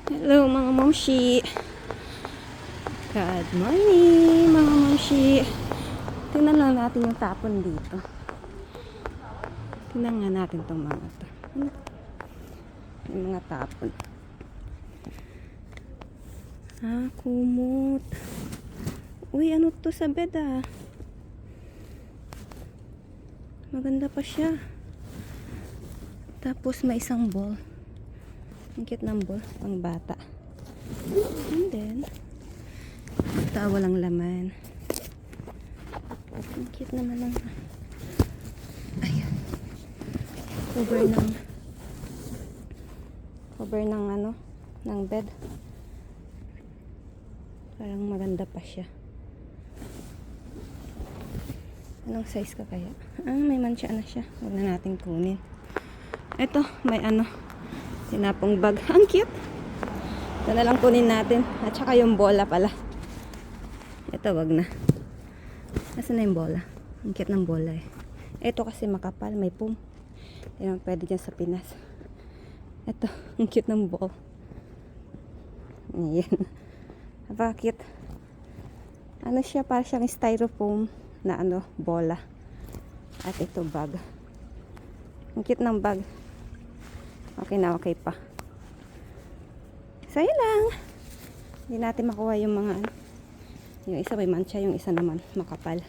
Hello mga momshi. Good morning mga momshi. Tingnan lang natin yung tapon dito. Tingnan nga natin tong mga to. Yung mga tapon. Kumot. Uy, ano to sa bed ah. Maganda pa siya. Tapos may isang ball. Ang cute ng ball, pang bata. And then, ito walang laman. Ang cute naman ng ayan. Cover ng ano, ng bed. Parang maganda pa siya. Anong size ka kaya? May mancha na siya. Huwag na natin kunin. Ito, may ano, tinapong bag. Ang cute. Ito na lang kunin natin. At saka yung bola pala. Ito, wag na. Nasaan na yung bola? Ang cute ng bola eh. Ito kasi makapal, may pum. Hindi pwede dyan sa Pinas. Ito, ang cute ng ball. Ayan. Napaka-cute. Ano siya, parang siyang styrofoam na ano, bola. At ito, bag. Ang cute ng bag. Okay na, okay pa. So, yun lang. Hindi natin makuha yung mga ano. Yung isa may mancha, yung isa naman makapal.